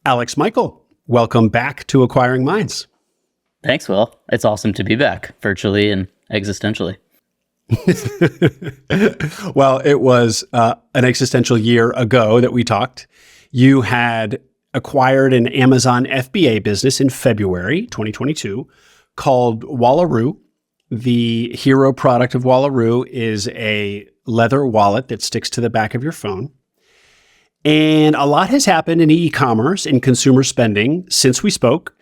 Alex Michael, welcome back to Acquiring Minds. Thanks, Will. It's awesome to be back, virtually and existentially. Well, it was an existential year ago that we talked. You had acquired an Amazon FBA business in February 2022 called Wallaroo. The hero product of Wallaroo is a leather wallet that sticks to the back of your phone. And a lot has happened in e-commerce and consumer spending since we spoke.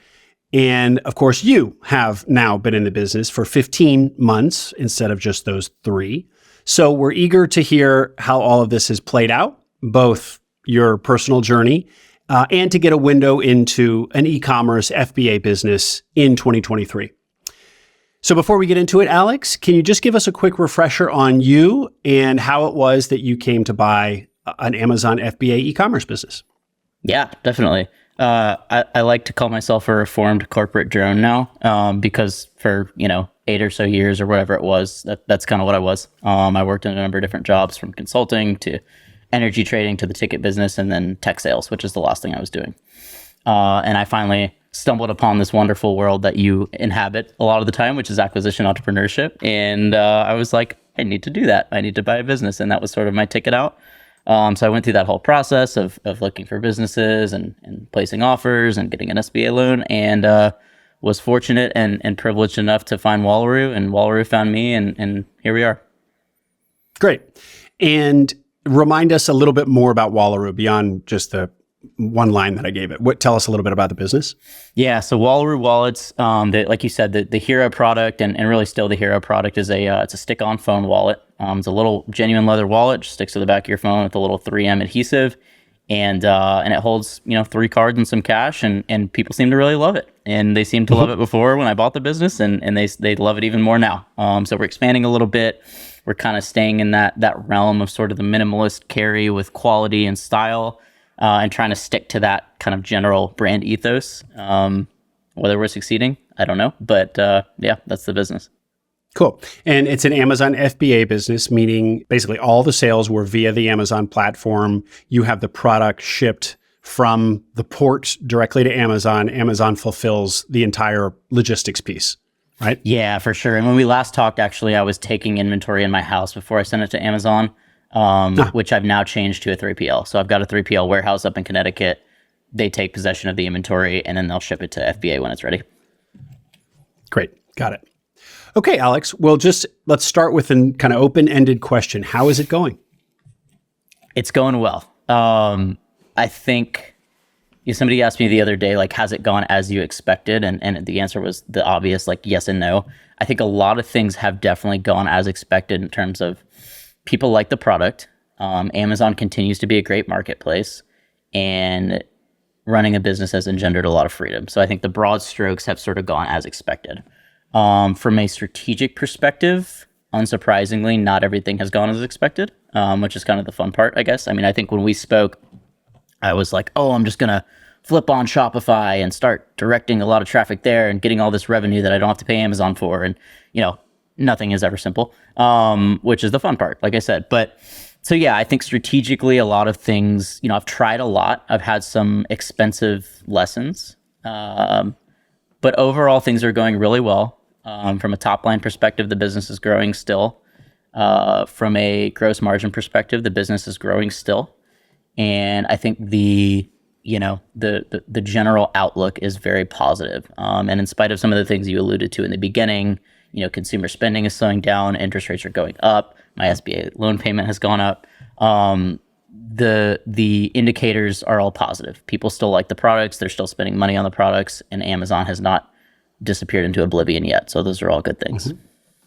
And of course, you have now been in the business for 15 months instead of just those 3. So we're eager to hear how all of this has played out, both your personal journey and to get a window into an e-commerce FBA business in 2023. So before we get into it, Alex, can you just give us a quick refresher on you and how it was that you came to buy an Amazon FBA e-commerce business? Yeah, definitely. I like to call myself a reformed corporate drone now, because for 8 or so years or whatever it was, that's kind of what I was. I worked in a number of different jobs, from consulting to energy trading to the ticket business, and then tech sales, which is the last thing I was doing. And I finally stumbled upon this wonderful world that you inhabit a lot of the time, which is acquisition entrepreneurship. And I was like, I need to do that. I need to buy a business, and that was sort of my ticket out. So I went through that whole process of looking for businesses and placing offers and getting an SBA loan, and was fortunate and privileged enough to find Wallaroo, and Wallaroo found me, and here we are. Great. And remind us a little bit more about Wallaroo beyond just the one line that I gave it. Tell us a little bit about the business. Yeah, so Wallaroo Wallets, like you said, the hero product, and really still the hero product, is it's a stick-on phone wallet. It's a little genuine leather wallet, just sticks to the back of your phone with a little 3M adhesive, and it holds 3 cards and some cash, and people seem to really love it. And they seemed to love it before when I bought the business, and they love it even more now. So we're expanding a little bit. We're kind of staying in that realm of sort of the minimalist carry with quality and style. And trying to stick to that kind of general brand ethos. Whether we're succeeding, I don't know. But yeah, that's the business. Cool. And it's an Amazon FBA business, meaning basically all the sales were via the Amazon platform. You have the product shipped from the port directly to Amazon. Amazon fulfills the entire logistics piece, right? Yeah, for sure. And when we last talked, actually, I was taking inventory in my house before I sent it to Amazon. Which I've now changed to a 3PL. So I've got a 3PL warehouse up in Connecticut. They take possession of the inventory, and then they'll ship it to FBA when it's ready. Great. Got it. Okay, Alex. Well, let's start with an kind of open-ended question. How is it going? It's going well. I think somebody asked me the other day, like, has it gone as you expected? And the answer was the obvious, like, yes and no. I think a lot of things have definitely gone as expected in terms of people like the product. Amazon continues to be a great marketplace, and running a business has engendered a lot of freedom. So I think the broad strokes have sort of gone as expected. From a strategic perspective, unsurprisingly, not everything has gone as expected, which is kind of the fun part, I guess. I mean, I think when we spoke, I was like, oh, I'm just going to flip on Shopify and start directing a lot of traffic there and getting all this revenue that I don't have to pay Amazon for. And, nothing is ever simple, which is the fun part, like I said. But so, yeah, I think strategically a lot of things, I've tried a lot. I've had some expensive lessons. But overall, things are going really well. From a top line perspective, the business is growing still. From a gross margin perspective, the business is growing still. And I think the general outlook is very positive. And in spite of some of the things you alluded to in the beginning, consumer spending is slowing down, interest rates are going up, my SBA loan payment has gone up. The indicators are all positive. People still like the products, they're still spending money on the products, and Amazon has not disappeared into oblivion yet. So those are all good things.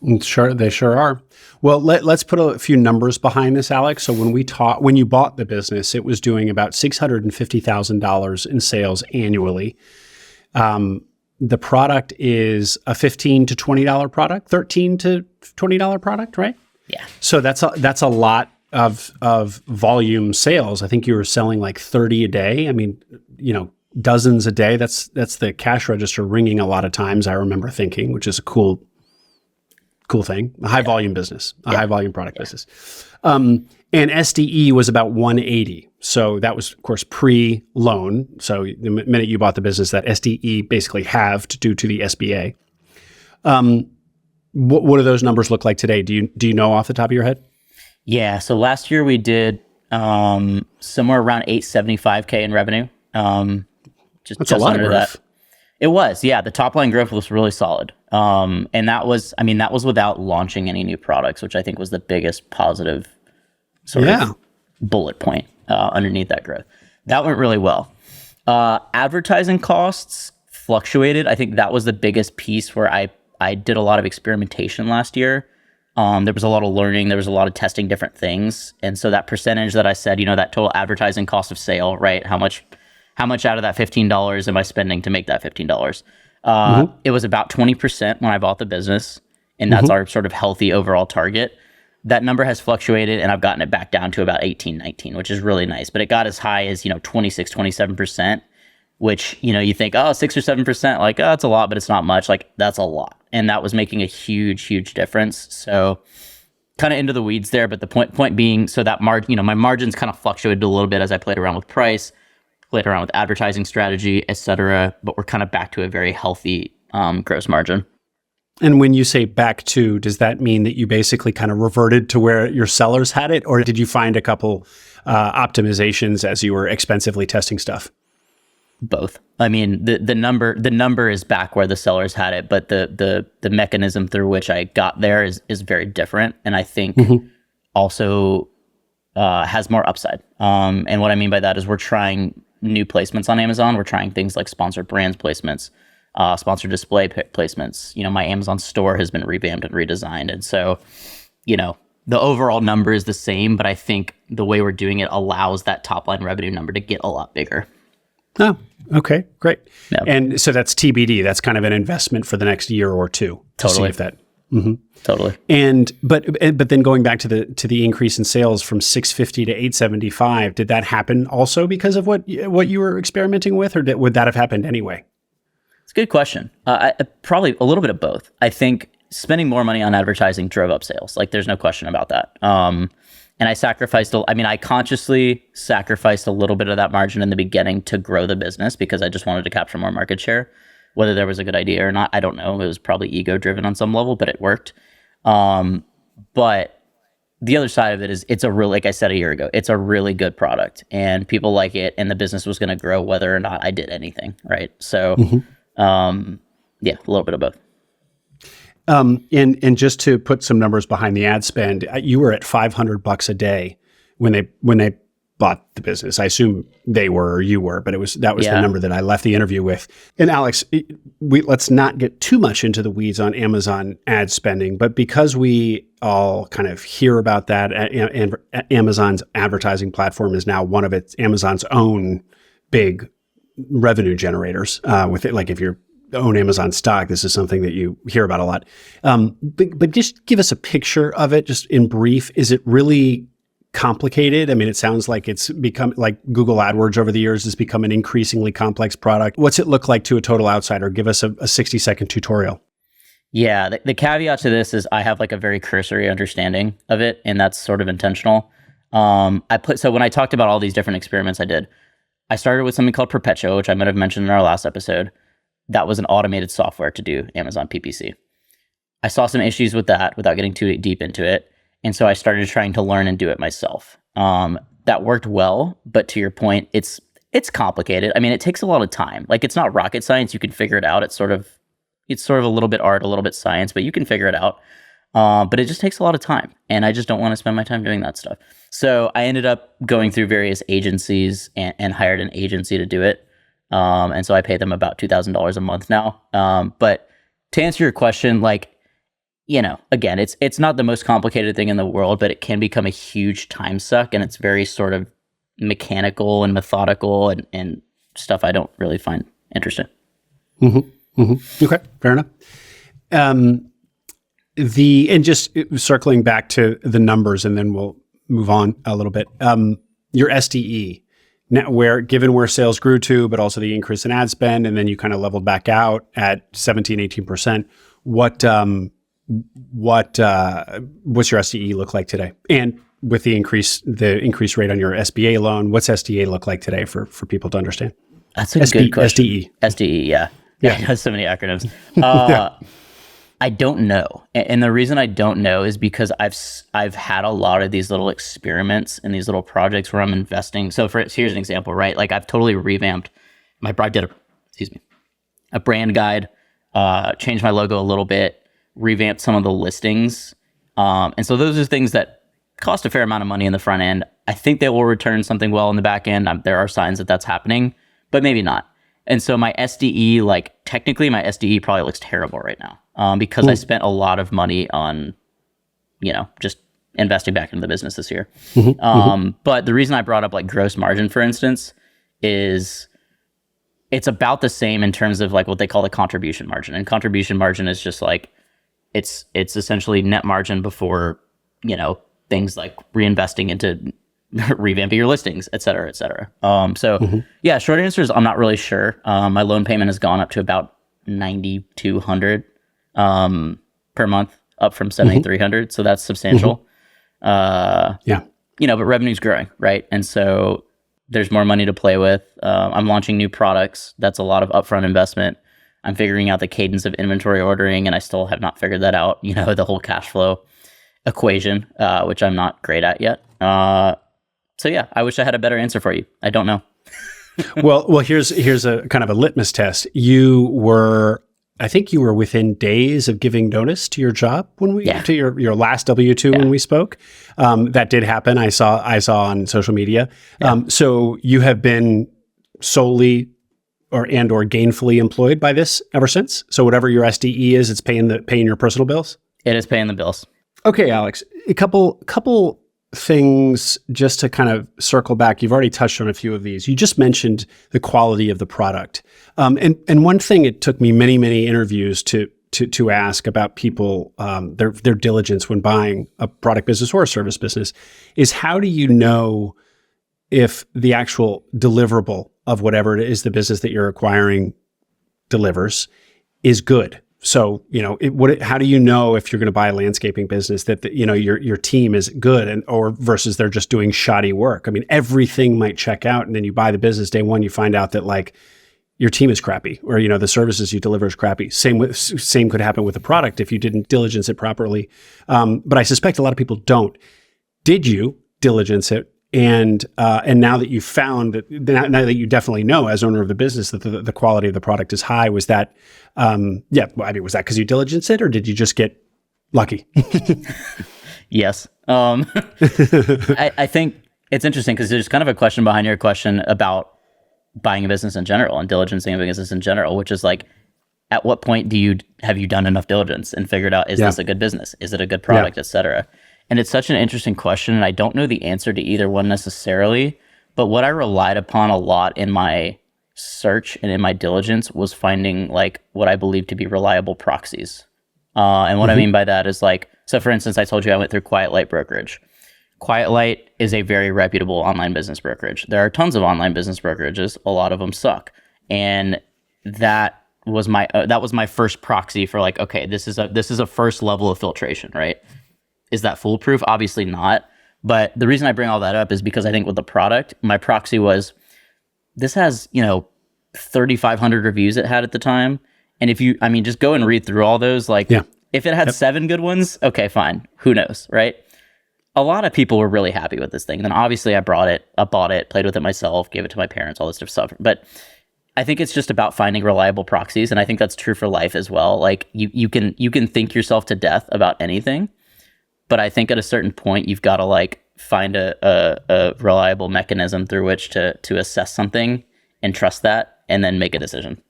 Mm-hmm. Sure, they sure are. Well, let's put a few numbers behind this, Alex. So when you bought the business, it was doing about $650,000 in sales annually. The product is a $15 to $20 product, $13 to $20 product, right? Yeah. So that's a lot of volume sales. I think you were selling like 30 a day. I mean, dozens a day. That's the cash register ringing a lot of times, I remember thinking, which is a cool thing. A high volume business, a high volume product business. And SDE was about 180. So that was, of course, pre-loan. So the minute you bought the business, that SDE basically halved due to the SBA. What do those numbers look like today? Do you know off the top of your head? Yeah. So last year we did somewhere around 875K in revenue. That's just a lot under of growth. that. It was, yeah. The top line growth was really solid. And that was without launching any new products, which I think was the biggest positive sort of bullet point underneath that growth. That went really well. Advertising costs fluctuated. I think that was the biggest piece where I did a lot of experimentation last year. There was a lot of learning. There was a lot of testing different things. And so that percentage that I said, that total advertising cost of sale, right? How much out of that $15 am I spending to make that $15? It was about 20% when I bought the business. And that's our sort of healthy overall target. That number has fluctuated and I've gotten it back down to about 18, 19, which is really nice. But it got as high as, 26, 27%, which, you think, 6 or 7%, like, it's a lot, but it's not much. Like, that's a lot. And that was making a huge, huge difference. So kind of into the weeds there, but the point being, so that my margins kind of fluctuated a little bit as I played around with price, played around with advertising strategy, et cetera, but we're kind of back to a very healthy gross margin. And when you say back to, does that mean that you basically kind of reverted to where your sellers had it? Or did you find a couple optimizations as you were expensively testing stuff? Both. I mean, the number is back where the sellers had it, but the mechanism through which I got there is very different. And I think also has more upside. And what I mean by that is we're trying new placements on Amazon. We're trying things like sponsored brands placements, sponsored display placements. My Amazon store has been revamped and redesigned. And so, the overall number is the same, but I think the way we're doing it allows that top line revenue number to get a lot bigger. Oh, okay, great. Yep. And so that's TBD. That's kind of an investment for the next year or two. Totally. To see if that. Totally. And but then going back to the increase in sales from 650 to 875, did that happen also because of what you were experimenting with, or would that have happened anyway? It's a good question. Probably a little bit of both. I think spending more money on advertising drove up sales. Like, there's no question about that. And I consciously sacrificed a little bit of that margin in the beginning to grow the business because I just wanted to capture more market share. Whether there was a good idea or not, I don't know. It was probably ego driven on some level, but it worked. But the other side of it is like I said a year ago, it's a really good product and people like it and the business was going to grow whether or not I did anything. Right. So, yeah, a little bit of both. And just to put some numbers behind the ad spend, you were at $500 a day when they bought the business. I assume they were or you were, but that was the number that I left the interview with. And Alex, let's not get too much into the weeds on Amazon ad spending, but because we all kind of hear about that, and Amazon's advertising platform is now one of Amazon's own big revenue generators. With it, like if you're own Amazon stock, this is something that you hear about a lot. But just give us a picture of it, just in brief. Is it really complicated? I mean, it sounds like it's become like Google AdWords over the years has become an increasingly complex product. What's it look like to a total outsider? Give us a 60-second tutorial. Yeah, the caveat to this is I have like a very cursory understanding of it, and that's sort of intentional. So when I talked about all these different experiments I did, I started with something called Perpetuo, which I might have mentioned in our last episode. That was an automated software to do Amazon PPC. I saw some issues with that without getting too deep into it. And so I started trying to learn and do it myself. That worked well, but to your point, it's complicated. I mean, it takes a lot of time. Like, it's not rocket science. You can figure it out. It's sort of a little bit art, a little bit science, but you can figure it out. But it just takes a lot of time. And I just don't want to spend my time doing that stuff. So I ended up going through various agencies and hired an agency to do it. And so I pay them about $2,000 a month now. But to answer your question, like, again, it's not the most complicated thing in the world, but it can become a huge time suck, and it's very sort of mechanical and methodical and stuff I don't really find interesting. Okay, fair enough. And just circling back to the numbers, and then we'll move on a little bit. Your SDE. Now, given where sales grew to, but also the increase in ad spend, and then you kind of leveled back out at 17, 18%. What's your SDE look like today? And with the increased rate on your SBA loan. What's SDA look like today for people to understand? That's a good question. SDE. SDE, yeah. Yeah, it has so many acronyms. I don't know. And the reason I don't know is because I've had a lot of these little experiments and these little projects where I'm investing. So here's an example, right? Like I've totally revamped I did a brand guide, changed my logo a little bit, revamped some of the listings. And so those are things that cost a fair amount of money in the front end. I think they will return something well in the back end. There are signs that that's happening, but maybe not. And so my SDE, like technically my SDE probably looks terrible right now because I spent a lot of money on, just investing back into the business this year. But the reason I brought up like gross margin, for instance, is it's about the same in terms of like what they call the contribution margin. And contribution margin is just like, it's essentially net margin before, things like reinvesting into revamping your listings, et cetera, et cetera. Yeah, short answer is I'm not really sure. My loan payment has gone up to about $9,200 per month, up from $7,300. So that's substantial. But revenue's growing, right? And so there's more money to play with. I'm launching new products. That's a lot of upfront investment. I'm figuring out the cadence of inventory ordering, and I still have not figured that out. The whole cash flow equation, which I'm not great at yet. So yeah, I wish I had a better answer for you. I don't know. well, here's a kind of a litmus test. I think you were within days of giving notice to your job to your last W-2 when we spoke. That did happen. I saw on social media. So you have been solely or gainfully employed by this ever since. So whatever your SDE is, it's paying your personal bills. It is paying the bills. Okay, Alex, a couple things just to kind of circle back. You've already touched on a few of these. You just mentioned the quality of the product. And one thing it took me many, many interviews to ask about people, their diligence when buying a product business or a service business is how do you know if the actual deliverable of whatever it is the business that you're acquiring delivers is good? So, how do you know if you're going to buy a landscaping business that your team is good or versus they're just doing shoddy work? I mean, everything might check out, and then you buy the business day one, you find out that like your team is crappy, or the services you deliver is crappy. Same could happen with the product if you didn't diligence it properly. But I suspect a lot of people don't. Did you diligence it? And now that you've found that, now that you definitely know as owner of the business that the quality of the product is high, was that, was that because you diligenced it, or did you just get lucky? Yes. I think it's interesting because there's kind of a question behind your question about buying a business in general and diligencing a business in general, which is like, at what point have you done enough diligence and figured out, is this a good business? Is it a good product, et cetera? And it's such an interesting question, and I don't know the answer to either one necessarily, but what I relied upon a lot in my search and in my diligence was finding like what I believe to be reliable proxies. And what I mean by that is like, so for instance, I told you I went through Quiet Light Brokerage. Quiet Light is a very reputable online business brokerage. There are tons of online business brokerages. A lot of them suck. And that was my first proxy for like, okay, this is a first level of filtration, right? Is that foolproof? Obviously not. But the reason I bring all that up is because I think with the product, my proxy was, this has, 3,500 reviews it had at the time. And just go and read through all those. Like, if it had 7 good ones, okay, fine. Who knows, right? A lot of people were really happy with this thing. Then obviously I bought it, played with it myself, gave it to my parents, all this stuff. But I think it's just about finding reliable proxies. And I think that's true for life as well. Like you can think yourself to death about anything. But I think at a certain point, you've got to like find a reliable mechanism through which to assess something and trust that, and then make a decision.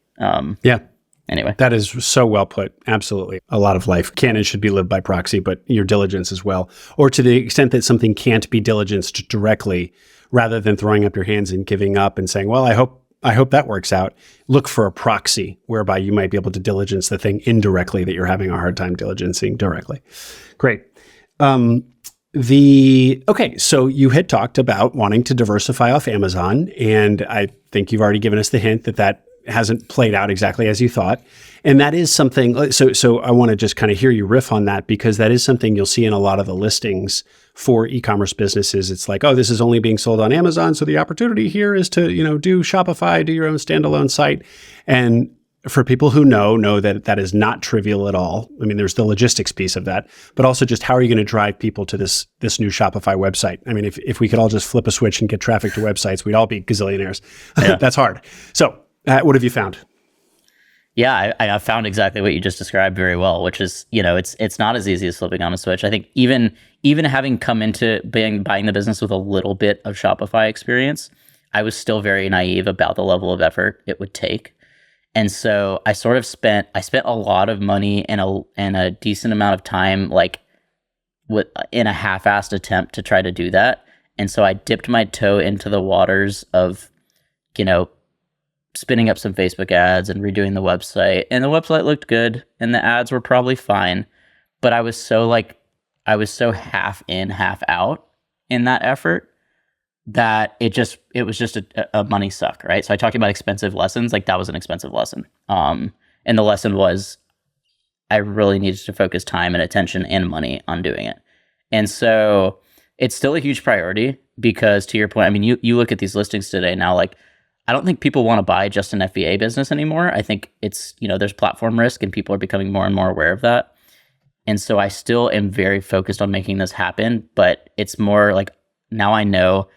Anyway, that is so well put. Absolutely, a lot of life can and should be lived by proxy, but your diligence as well, or to the extent that something can't be diligenced directly, rather than throwing up your hands and giving up and saying, "Well, I hope that works out." Look for a proxy whereby you might be able to diligence the thing indirectly that you're having a hard time diligencing directly. Great. So you had talked about wanting to diversify off Amazon, and I think you've already given us the hint that hasn't played out exactly as you thought. And that is something, so I want to just kind of hear you riff on that, because that is something you'll see in a lot of the listings for e-commerce businesses. It's like, oh, this is only being sold on Amazon. So the opportunity here is to, do Shopify, do your own standalone site. And for people who know that that is not trivial at all. I mean, there's the logistics piece of that, but also just how are you going to drive people to this new Shopify website? I mean, if we could all just flip a switch and get traffic to websites, we'd all be gazillionaires. Yeah. That's hard. So what have you found? Yeah, I found exactly what you just described very well, which is, it's not as easy as flipping on a switch. I think even having come into buying the business with a little bit of Shopify experience, I was still very naive about the level of effort it would take. And so I spent a lot of money and a decent amount of time, in a half-assed attempt to try to do that. And so I dipped my toe into the waters of, spinning up some Facebook ads and redoing the website. And the website looked good and the ads were probably fine. But I was so half in, half out in that effort that it was just a money suck, right? So I talked about expensive lessons, that was an expensive lesson. And the lesson was I really needed to focus time and attention and money on doing it. And so it's still a huge priority because, to your point, I mean, you look at these listings today now, I don't think people want to buy just an FBA business anymore. I think it's, there's platform risk and people are becoming more and more aware of that. And so I still am very focused on making this happen, but it's more now I know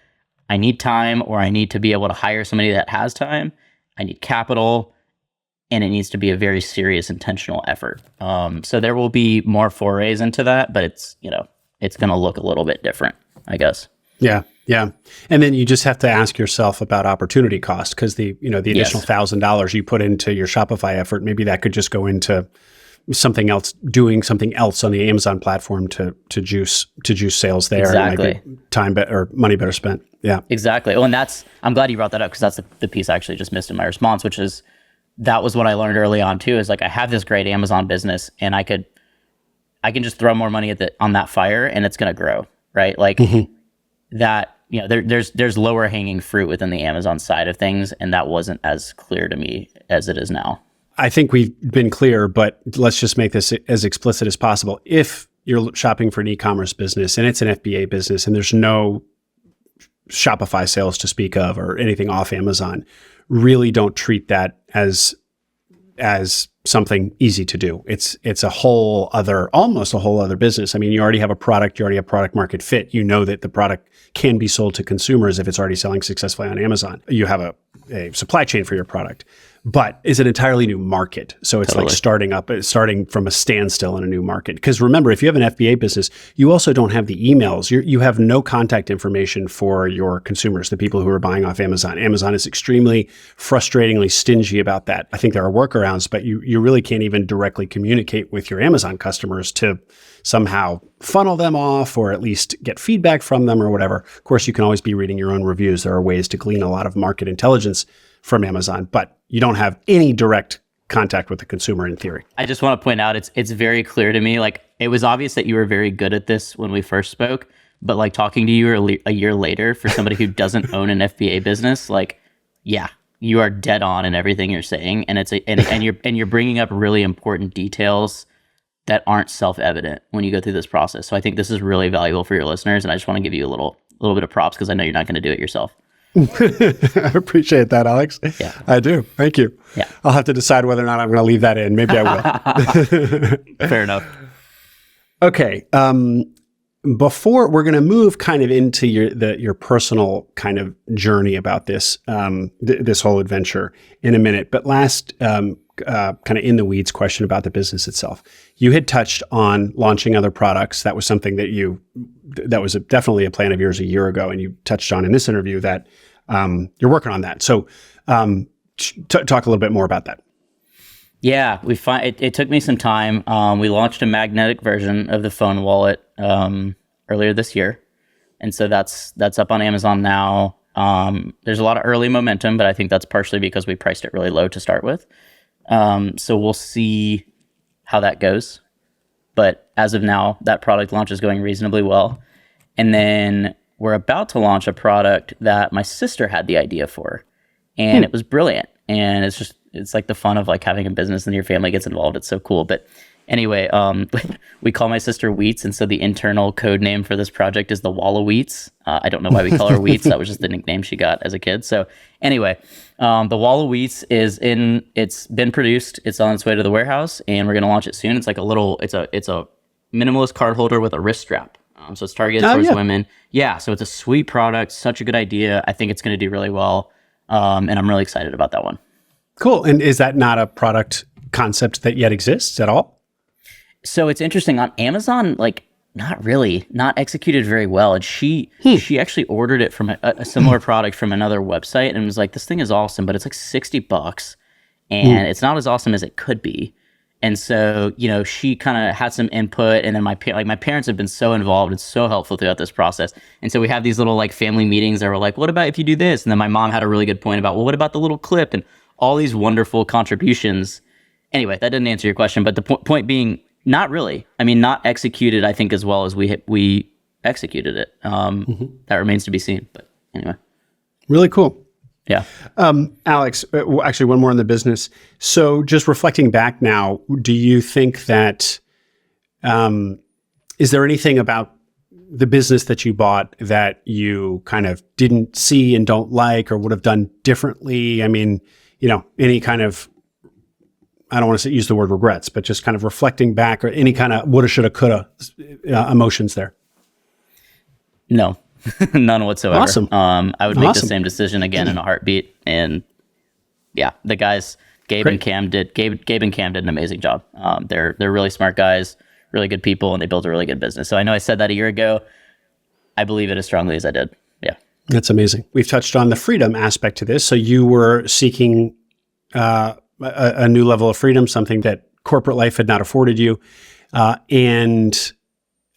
I need time, or I need to be able to hire somebody that has time. I need capital, and it needs to be a very serious, intentional effort. So there will be more forays into that, but it's going to look a little bit different, I guess. Yeah. Yeah. And then you just have to ask yourself about opportunity cost, because the additional $1,000 you put into your Shopify effort, maybe that could just go into something else, doing something else on the Amazon platform to juice sales there. Exactly. Time or money better spent. Yeah. Exactly. Well, and I'm glad you brought that up, because that's the piece I actually just missed in my response, which is that was what I learned early on too, is I have this great Amazon business and I can just throw more money on that fire and it's going to grow, right? That, there's lower hanging fruit within the Amazon side of things. And that wasn't as clear to me as it is now. I think we've been clear, but let's just make this as explicit as possible. If you're shopping for an e-commerce business and it's an FBA business and there's no Shopify sales to speak of or anything off Amazon, really don't treat that as something easy to do. It's almost a whole other business. I mean, you already have a product, you already have product market fit. You know that the product can be sold to consumers if it's already selling successfully on Amazon. You have a supply chain for your product, but it's an entirely new market. So it's Totally. starting from a standstill in a new market. Because remember, if you have an FBA business, you also don't have the emails. You have no contact information for your consumers, the people who are buying off Amazon. Amazon is extremely frustratingly stingy about that. I think there are workarounds, but you really can't even directly communicate with your Amazon customers to somehow funnel them off or at least get feedback from them or whatever. Of course, you can always be reading your own reviews. There are ways to glean a lot of market intelligence from Amazon, but you don't have any direct contact with the consumer in theory. I just want to point out, it's very clear to me, it was obvious that you were very good at this when we first spoke, but talking to you a year later, for somebody who doesn't own an FBA business, yeah, you are dead on in everything you're saying. And you're bringing up really important details that aren't self-evident when you go through this process. So I think this is really valuable for your listeners. And I just want to give you a little bit of props, because I know you're not going to do it yourself. I appreciate that, Alex. Yeah. I do. Thank you. Yeah. I'll have to decide whether or not I'm going to leave that in. Maybe I will. Fair enough. Okay. Before we're going to move kind of into your personal kind of journey about this, this whole adventure in a minute, but last, kind of in the weeds question about the business itself. You had touched on launching other products. That was something that was definitely a plan of yours a year ago. And you touched on in this interview that you're working on that. So talk a little bit more about that. Yeah, it took me some time. We launched a magnetic version of the phone wallet earlier this year. And so that's up on Amazon now. There's a lot of early momentum, but I think that's partially because we priced it really low to start with. So we'll see how that goes. But as of now, that product launch is going reasonably well. And then we're about to launch a product that my sister had the idea for. And it was brilliant. And it's just, it's like the fun of like having a business and your family gets involved. It's so cool. But anyway, we call my sister Wheats, and so the internal code name for this project is the Wallaroo. I don't know why we call her Wheats. That was just the nickname she got as a kid. So anyway, the Wallaroo it's been produced. It's on its way to the warehouse, and we're gonna launch it soon. It's like it's a minimalist card holder with a wrist strap. So it's targeted towards women. Yeah, so it's a sweet product, such a good idea. I think it's going to do really well, and I'm really excited about that one. Cool. And is that not a product concept that yet exists at all? So it's interesting. On Amazon, like, not really, not executed very well. And she actually ordered it from a similar product from another website and was like, this thing is awesome, but it's like $60, and it's not as awesome as it could be. And so, you know, she kind of had some input, and then my parents have been so involved and so helpful throughout this process. And so we have these little like family meetings that were like, what about if you do this? And then my mom had a really good point about, well, what about the little clip, and all these wonderful contributions. Anyway, that didn't answer your question, but the point being, not really. I mean, not executed, I think, as well as we executed it. That remains to be seen. But anyway. Really cool. Yeah. Alex, actually one more on the business. So just reflecting back now, do you think that, is there anything about the business that you bought that you kind of didn't see and don't like or would have done differently? I mean, you know, any kind of, I don't want to use the word regrets, but just kind of reflecting back, or any kind of woulda, shoulda, coulda emotions there? No. None whatsoever. Awesome. I would make the same decision again in a heartbeat. And yeah, the guys, Gabe and Cam did an amazing job. They're really smart guys, really good people, and they built a really good business. So I know I said that a year ago. I believe it as strongly as I did. Yeah. That's amazing. We've touched on the freedom aspect to this. So you were seeking a new level of freedom, something that corporate life had not afforded you. And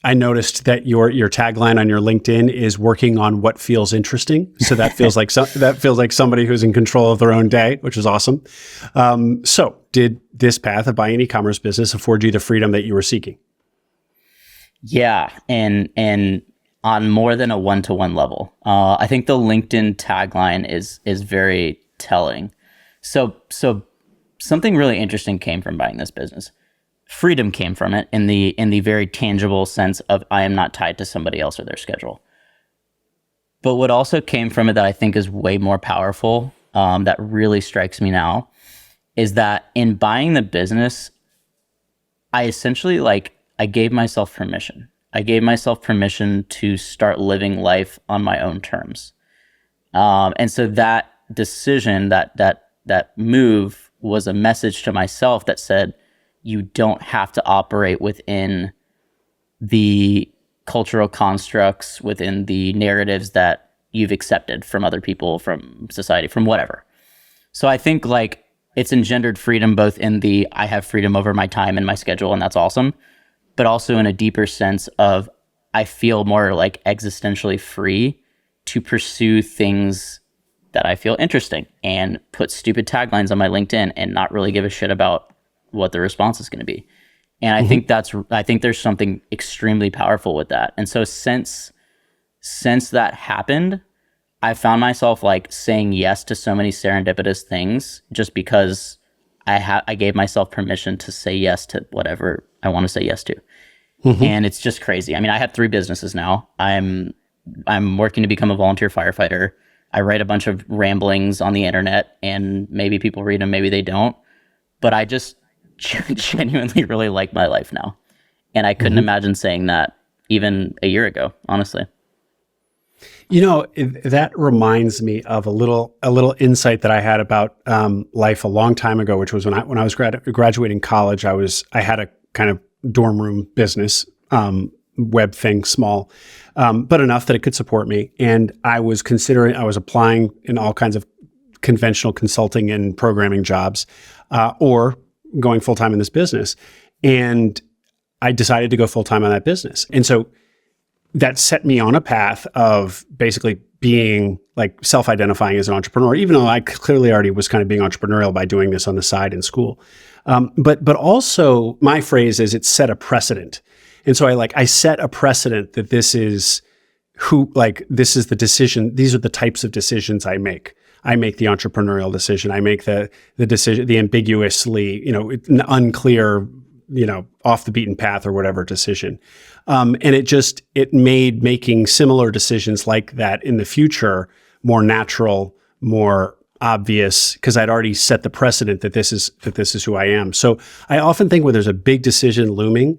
I noticed that your tagline on your LinkedIn is working on what feels interesting. So that feels like somebody who's in control of their own day, which is awesome. So did this path of buying an e-commerce business afford you the freedom that you were seeking? Yeah. And on more than a one-to-one level. I think the LinkedIn tagline is very telling. So something really interesting came from buying this business. Freedom came from it in the very tangible sense of I am not tied to somebody else or their schedule. But what also came from it that I think is way more powerful, that really strikes me now, is that in buying the business, I essentially I gave myself permission. I gave myself permission to start living life on my own terms. And so that decision, that move was a message to myself that said, you don't have to operate within the cultural constructs, within the narratives that you've accepted from other people, from society, from whatever. So I think it's engendered freedom both in the I have freedom over my time and my schedule, and that's awesome, but also in a deeper sense of I feel more existentially free to pursue things that I feel interesting and put stupid taglines on my LinkedIn and not really give a shit about what the response is going to be. And I think there's something extremely powerful with that. And so since that happened, I found myself saying yes to so many serendipitous things just because I gave myself permission to say yes to whatever I want to say yes to. And it's just crazy. I mean, I have 3 businesses now. I'm working to become a volunteer firefighter. I write a bunch of ramblings on the internet, and maybe people read them, maybe they don't. But I just genuinely really like my life now. And I couldn't imagine saying that even a year ago, honestly. You know, that reminds me of a little insight that I had about life a long time ago, which was when I was graduating college. I had a kind of dorm room business, web thing, small, but enough that it could support me. And I was applying in all kinds of conventional consulting and programming jobs, or going full-time in this business. And I decided to go full-time on that business. And so that set me on a path of basically being self-identifying as an entrepreneur, even though I clearly already was kind of being entrepreneurial by doing this on the side in school. But also my phrase is it set a precedent. And so I set a precedent that this is the decision. These are the types of decisions I make. I make the entrepreneurial decision. I make the decision, the ambiguously, unclear, off the beaten path or whatever decision. And it made making similar decisions like that in the future more natural, more obvious, because I'd already set the precedent that this is who I am. So I often think when there's a big decision looming,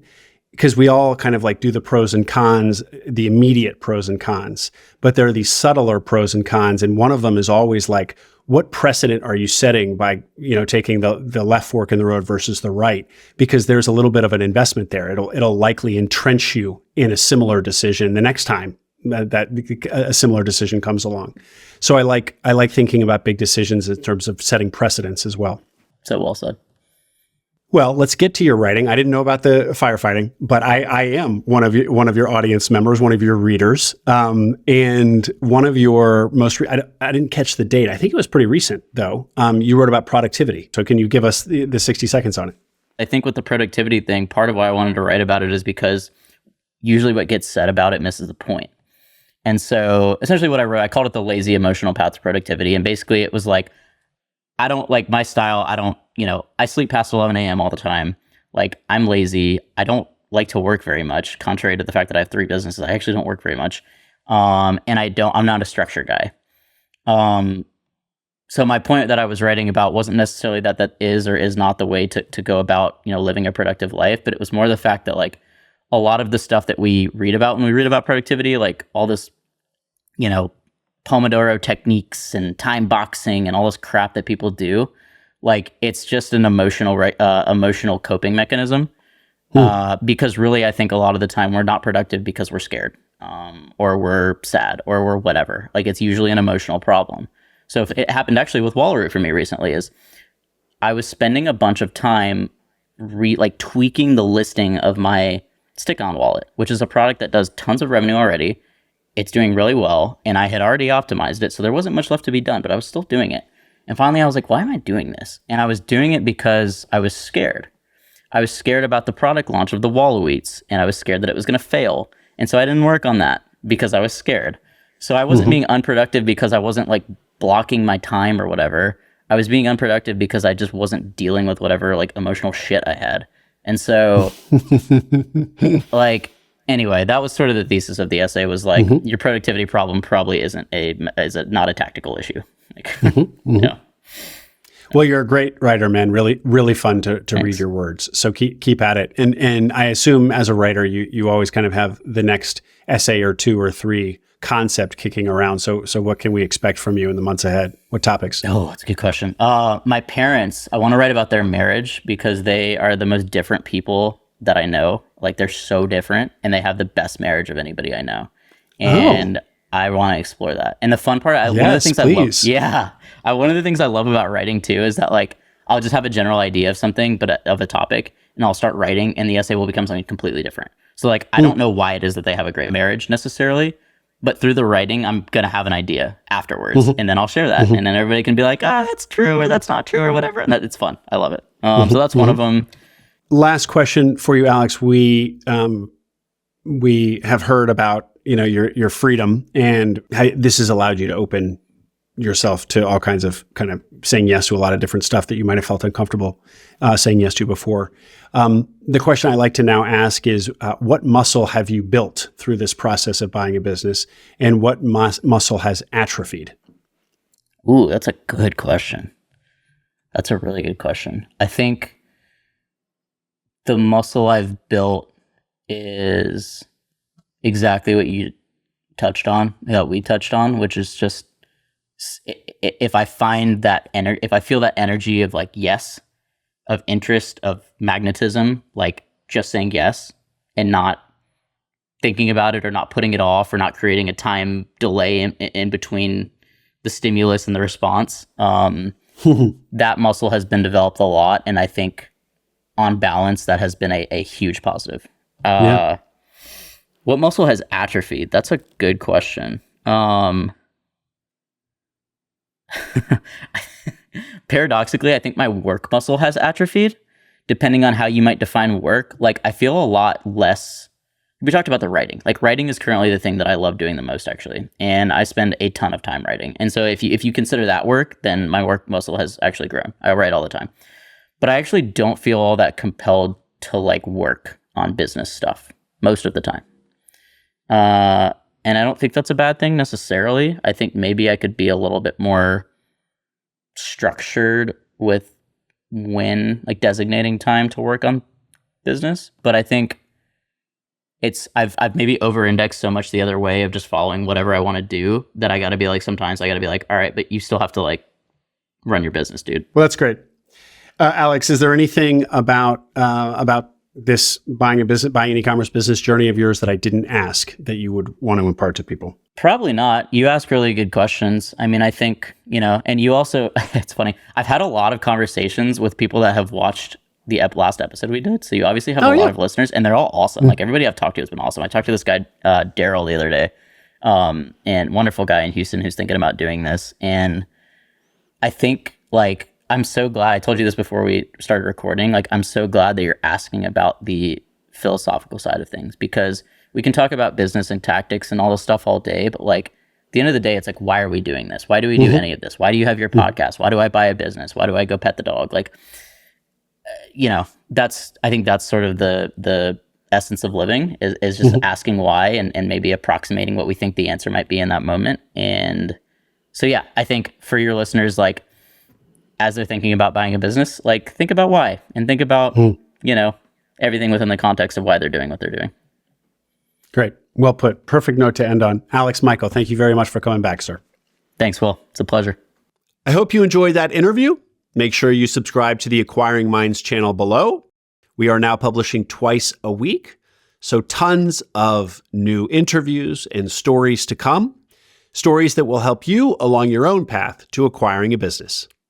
because we all kind of like do the pros and cons, the immediate pros and cons, but there are these subtler pros and cons. And one of them is always like, what precedent are you setting by, taking the left fork in the road versus the right? Because there's a little bit of an investment there. It'll likely entrench you in a similar decision the next time that a similar decision comes along. So I like thinking about big decisions in terms of setting precedents as well. So well said. Well, let's get to your writing. I didn't know about the firefighting, but I am one of your audience members, one of your readers, and one of your most. I didn't catch the date. I think it was pretty recent, though. You wrote about productivity. So can you give us the 60 seconds on it? I think with the productivity thing, part of why I wanted to write about it is because usually what gets said about it misses the point. And so essentially what I wrote, I called it the lazy emotional path to productivity. And basically it was like, I don't like my style. I sleep past 11 a.m. all the time. Like, I'm lazy. I don't like to work very much, contrary to the fact that I have 3 businesses. I actually don't work very much. And I'm not a structure guy. So my point that I was writing about wasn't necessarily that is or is not the way to go about, living a productive life, but it was more the fact that like a lot of the stuff that we read about when we read about productivity, like all this, Pomodoro techniques and time boxing and all this crap that people do, like it's just an emotional coping mechanism. Because really, I think a lot of the time we're not productive because we're scared, or we're sad, or we're whatever. Like it's usually an emotional problem. So if it happened actually with Wallaroo for me recently, is I was spending a bunch of time tweaking the listing of my stick-on wallet, which is a product that does tons of revenue already. It's doing really well, and I had already optimized it, so there wasn't much left to be done, but I was still doing it. And finally, I was like, why am I doing this? And I was doing it because I was scared. I was scared about the product launch of the Wallaroo, and I was scared that it was going to fail. And so I didn't work on that because I was scared. So I wasn't being unproductive because I wasn't like blocking my time or whatever. I was being unproductive because I just wasn't dealing with whatever like emotional shit I had. And so anyway, that was sort of the thesis of the essay, was like, your productivity problem probably is not a tactical issue. Yeah. Well, you're a great writer, man. Really, really fun to read your words. So keep at it. And I assume as a writer, you always kind of have the next essay or 2 or 3 concept kicking around. So what can we expect from you in the months ahead? What topics? Oh, that's a good question. My parents, I want to write about their marriage because they are the most different people that I know. Like they're so different, and they have the best marriage of anybody I know. And I want to explore that. And the fun part, one of the things I love about writing too is that like I'll just have a general idea of something, but of a topic, and I'll start writing, and the essay will become something completely different. So like I don't know why it is that they have a great marriage necessarily, but through the writing, I'm gonna have an idea afterwards, and then I'll share that, and then everybody can be like, that's true or that's not true or whatever, and it's fun. I love it. So that's one of them. Last question for you, Alex. We have heard about your freedom and how this has allowed you to open yourself to all kinds of kind of saying yes to a lot of different stuff that you might have felt uncomfortable saying yes to before. The question I like to now ask is, what muscle have you built through this process of buying a business, and what muscle has atrophied? Ooh, that's a good question. That's a really good question. I think the muscle I've built is exactly what you touched on, that we touched on, which is just if I find that if I feel that energy of like yes, of interest, of magnetism, like just saying yes and not thinking about it or not putting it off or not creating a time delay in between the stimulus and the response, that muscle has been developed a lot, and I think on balance that has been a huge positive. What muscle has atrophied? That's a good question. Paradoxically, I think my work muscle has atrophied, depending on how you might define work. Like I feel a lot less we talked about the writing. Like writing is currently the thing that I love doing the most, actually. And I spend a ton of time writing. And so if you consider that work, then my work muscle has actually grown. I write all the time. But I actually don't feel all that compelled to like work on business stuff most of the time. And I don't think that's a bad thing necessarily. I think maybe I could be a little bit more structured with when, like, designating time to work on business. But I think I've maybe over-indexed so much the other way of just following whatever I want to do that I got to be like, sometimes I got to be like, all right, but you still have to like run your business, dude. Well, that's great. Alex, is there anything about this buying an e-commerce business journey of yours that I didn't ask that you would want to impart to people? Probably not. You ask really good questions. I mean, I think, and you also, it's funny. I've had a lot of conversations with people that have watched the last episode we did. So you obviously have a lot of listeners, and they're all awesome. Like, everybody I've talked to has been awesome. I talked to this guy, Daryl, the other day, and wonderful guy in Houston who's thinking about doing this. And I think, like, I'm so glad, I told you this before we started recording, like, I'm so glad that you're asking about the philosophical side of things, because we can talk about business and tactics and all this stuff all day, but like, at the end of the day, it's like, why are we doing this? Why do we do any of this? Why do you have your podcast? Why do I buy a business? Why do I go pet the dog? Like, I think that's sort of the essence of living is just asking why and maybe approximating what we think the answer might be in that moment. And so, yeah, I think for your listeners, like, as they're thinking about buying a business, like, think about why, and think about, everything within the context of why they're doing what they're doing. Great. Well put. Perfect note to end on. Alex Michael, thank you very much for coming back, sir. Thanks, Will. It's a pleasure. I hope you enjoyed that interview. Make sure you subscribe to the Acquiring Minds channel below. We are now publishing twice a week, so tons of new interviews and stories to come. Stories that will help you along your own path to acquiring a business.